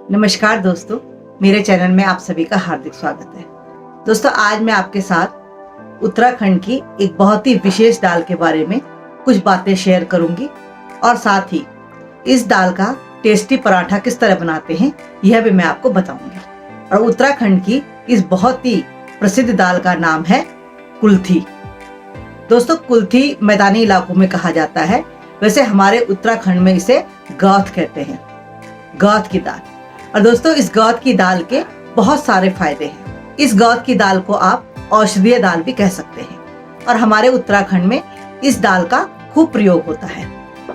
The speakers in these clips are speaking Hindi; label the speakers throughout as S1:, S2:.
S1: नमस्कार दोस्तों, मेरे चैनल में आप सभी का हार्दिक स्वागत है। दोस्तों, आज मैं आपके साथ उत्तराखंड की एक बहुत ही विशेष दाल के बारे में कुछ बातें शेयर करूंगी और साथ ही इस दाल का टेस्टी पराठा किस तरह बनाते हैं यह भी मैं आपको बताऊंगी। और उत्तराखंड की इस बहुत ही प्रसिद्ध दाल का नाम है कुल्थी। दोस्तों, कुल्थी मैदानी इलाकों में कहा जाता है, वैसे हमारे उत्तराखंड में इसे गौत कहते हैं, गौत की दाल। और दोस्तों, इस गौत की दाल के बहुत सारे फायदे हैं। इस गौत की दाल को आप औषधीय दाल भी कह सकते हैं और हमारे उत्तराखंड में इस दाल का खूब प्रयोग होता है।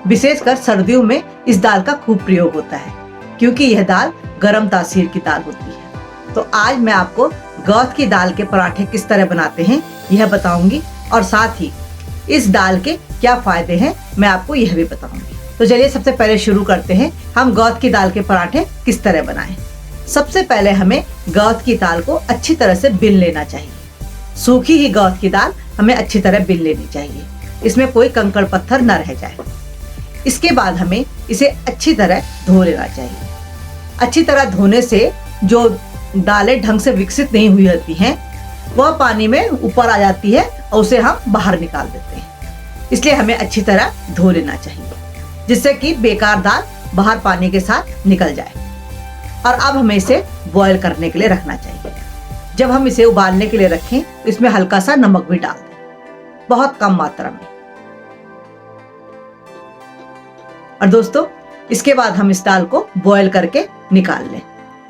S1: विशेषकर सर्दियों में इस दाल का खूब प्रयोग होता है क्योंकि यह दाल गर्म तासीर की दाल होती है। तो आज मैं आपको गौत की दाल के पराठे किस तरह बनाते हैं यह बताऊंगी और साथ ही इस दाल के क्या फायदे हैं मैं आपको यह भी बताऊंगी। तो चलिए सबसे पहले शुरू करते हैं, हम गौत की दाल के पराठे किस तरह बनाएं। सबसे पहले हमें गौत की दाल को अच्छी तरह से बिन लेना चाहिए। सूखी ही गौत की दाल हमें अच्छी तरह बिन लेनी चाहिए, इसमें कोई कंकड़ पत्थर न रह जाए। इसके बाद हमें इसे अच्छी तरह धो लेना चाहिए। अच्छी तरह धोने से जो दालें ढंग से विकसित नहीं हुई होती हैं वह पानी में ऊपर आ जाती है और उसे हम बाहर निकाल देते हैं। इसलिए हमें अच्छी तरह धो लेना चाहिए जिससे कि बेकार दाल बाहर पानी के साथ निकल जाए। और अब हमें इसे बॉईल करने के लिए रखना चाहिए। जब हम इसे उबालने के लिए रखें तो इसमें हल्का सा नमक भी डाल दें, बहुत कम मात्रा में। और दोस्तों, इसके बाद हम इस दाल को बॉईल करके निकाल लें।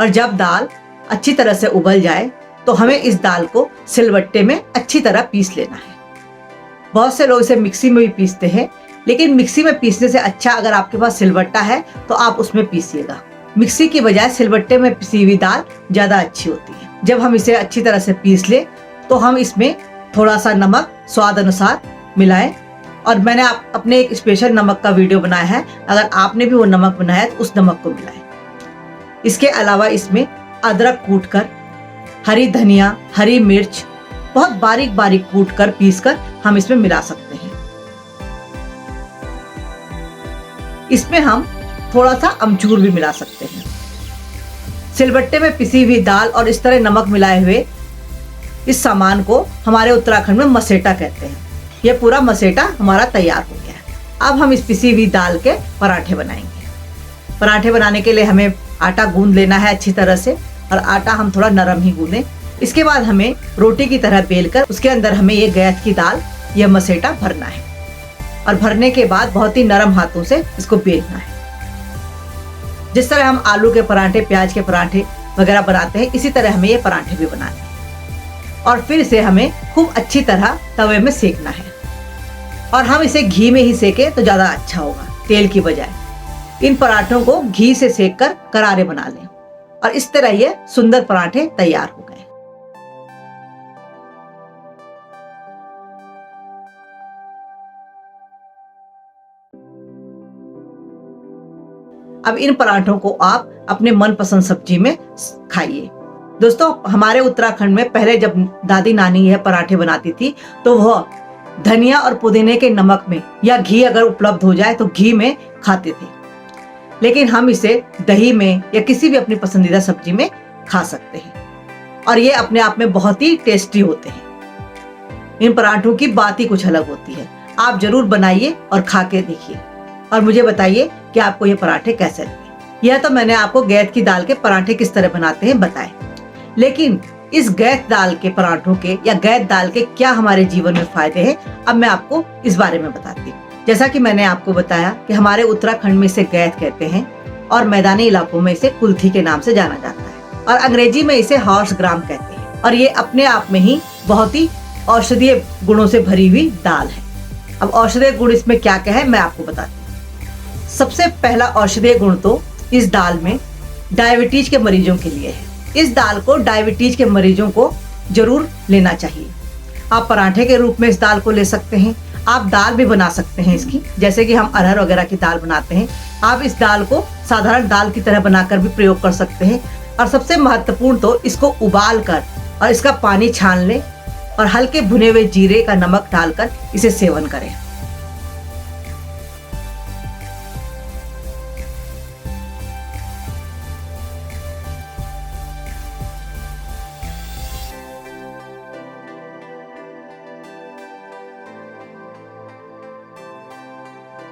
S1: और जब दाल अच्छी तरह से उबल जाए तो हमें इस दाल को सिलबट्टे में अच्छी तरह पीस लेना है। बहुत से लोग इसे मिक्सी में भी पीसते हैं, लेकिन मिक्सी में पीसने से अच्छा अगर आपके पास सिलबट्टा है तो आप उसमें पीसिएगा। मिक्सी की बजाय सिलबट्टे में पिसी हुई दाल ज्यादा अच्छी होती है। जब हम इसे अच्छी तरह से पीस ले तो हम इसमें थोड़ा सा नमक स्वाद अनुसार मिलाएं। और मैंने अपने एक स्पेशल नमक का वीडियो बनाया है, अगर आपने भी वो नमक बनाया है तो उस नमक को मिलाएं। इसके अलावा इसमें अदरक कूटकर, हरी धनिया, हरी मिर्च बहुत बारीक बारीक कूटकर पीसकर हम इसमें मिला सकते हैं। इसमें हम थोड़ा सा अमचूर भी मिला सकते हैं। सिलबट्टे में पिसी हुई दाल और इस तरह नमक मिलाए हुए इस सामान को हमारे उत्तराखंड में मसेटा कहते हैं। यह पूरा मसेटा हमारा तैयार हो गया है। अब हम इस पिसी हुई दाल के पराठे बनाएंगे। पराठे बनाने के लिए हमें आटा गूंद लेना है अच्छी तरह से, और आटा हम थोड़ा नरम ही गूंदें। इसके बाद हमें रोटी की तरह बेलकर उसके अंदर हमें ये गौत की दाल, यह मसेटा भरना है। और भरने के बाद बहुत ही नरम हाथों से इसको बेलना है। जिस तरह हम आलू के पराठे, प्याज के पराठे वगैरह बनाते हैं, इसी तरह हमें ये पराठे भी बनाने हैं। और फिर इसे हमें खूब अच्छी तरह तवे में सेकना है। और हम इसे घी में ही सेके तो ज्यादा अच्छा होगा, तेल की बजाय। इन पराठों को घी से सेक कर करारे बना लें और इस तरह ये सुंदर पराठे तैयार हो गए। अब इन पराठों को आप अपने मनपसंद सब्जी में खाइए। दोस्तों, हमारे उत्तराखंड में पहले जब दादी नानी यह पराठे बनाती थी तो वह धनिया और पुदीने के नमक में या घी अगर उपलब्ध हो जाए तो घी में खाते थे, लेकिन हम इसे दही में या किसी भी अपनी पसंदीदा सब्जी में खा सकते हैं और ये अपने आप में बहुत ही टेस्टी होते हैं। इन पराठों की बात ही कुछ अलग होती है। आप जरूर बनाइए और खा के देखिए और मुझे बताइए कि आपको ये पराठे कैसे लगे। यह तो मैंने आपको गौत की दाल के पराठे किस तरह बनाते हैं बताए, लेकिन इस गौत दाल के पराठों के या गौत दाल के क्या हमारे जीवन में फायदे हैं, अब मैं आपको इस बारे में बताती हूँ। जैसा कि मैंने आपको बताया कि हमारे उत्तराखंड में इसे गौत कहते हैं और मैदानी इलाकों में इसे कुल्थी के नाम से जाना जाता है और अंग्रेजी में इसे हॉर्स ग्राम कहते हैं। और ये अपने आप में ही बहुत ही औषधीय गुणों से भरी हुई दाल है। अब औषधीय गुण इसमें क्या क्या है मैं आपको बताती हूँ। सबसे पहला औषधीय गुण तो इस दाल में डायबिटीज के मरीजों के लिए है। इस दाल को डायबिटीज के मरीजों को जरूर लेना चाहिए। आप पराठे के रूप में इस दाल को ले सकते हैं। आप दाल भी बना सकते हैं इसकी, जैसे कि हम अरहर वगैरह की दाल बनाते हैं। आप इस दाल को साधारण दाल की तरह बनाकर भी प्रयोग कर सकते हैं। और सबसे महत्वपूर्ण तो इसको उबाल कर और इसका पानी छान लें और हल्के भुने हुए जीरे का नमक डालकर इसे सेवन करें।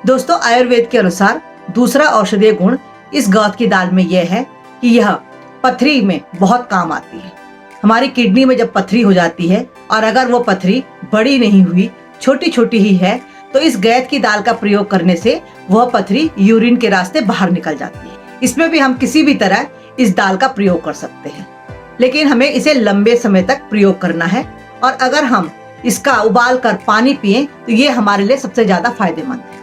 S1: दोस्तों, आयुर्वेद के अनुसार दूसरा औषधीय गुण इस गौत की दाल में यह है कि यह पथरी में बहुत काम आती है। हमारी किडनी में जब पथरी हो जाती है और अगर वो पथरी बड़ी नहीं हुई, छोटी छोटी ही है, तो इस गैत की दाल का प्रयोग करने से वह पथरी यूरिन के रास्ते बाहर निकल जाती है। इसमें भी हम किसी भी तरह इस दाल का प्रयोग कर सकते हैं, लेकिन हमें इसे लंबे समय तक प्रयोग करना है। और अगर हम इसका उबाल कर पानी पिएं तो ये हमारे लिए सबसे ज्यादा फायदेमंद है।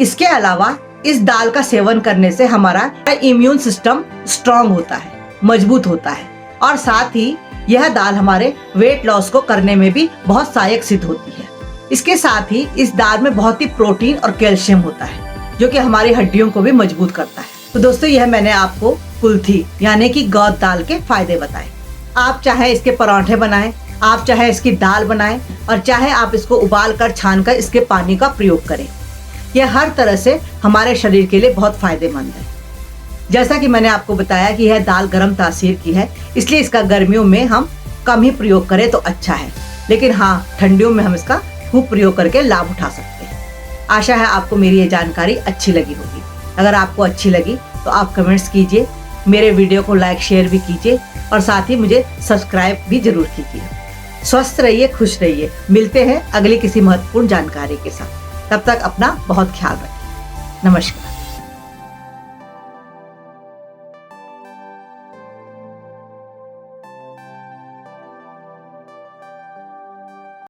S1: इसके अलावा इस दाल का सेवन करने से हमारा इम्यून सिस्टम स्ट्रांग होता है, मजबूत होता है, और साथ ही यह दाल हमारे वेट लॉस को करने में भी बहुत सहायक सिद्ध होती है। इसके साथ ही इस दाल में बहुत ही प्रोटीन और कैल्शियम होता है, जो कि हमारी हड्डियों को भी मजबूत करता है। तो दोस्तों, यह मैंने आपको कुल्थी यानी कि गौत दाल के फायदे बताए। आप चाहे इसके पराठे बनाएं, आप चाहे इसकी दाल बनाएं, और चाहे आप इसको उबाल कर छान कर इसके पानी का प्रयोग करें। यह हर तरह से हमारे शरीर के लिए बहुत फायदेमंद है। जैसा कि मैंने आपको बताया कि यह दाल गर्म तासीर की है, इसलिए इसका गर्मियों में हम कम ही प्रयोग करें तो अच्छा है, लेकिन हाँ, ठंडियों में हम इसका खूब प्रयोग करके लाभ उठा सकते हैं। आशा है आपको मेरी ये जानकारी अच्छी लगी होगी। अगर आपको अच्छी लगी तो आप कमेंट्स कीजिए, मेरे वीडियो को लाइक शेयर भी कीजिए, और साथ ही मुझे सब्सक्राइब भी जरूर कीजिए। स्वस्थ रहिए, खुश रहिए। मिलते हैं अगली किसी महत्वपूर्ण जानकारी के साथ। तब तक अपना बहुत ख्याल रखिए। नमस्कार।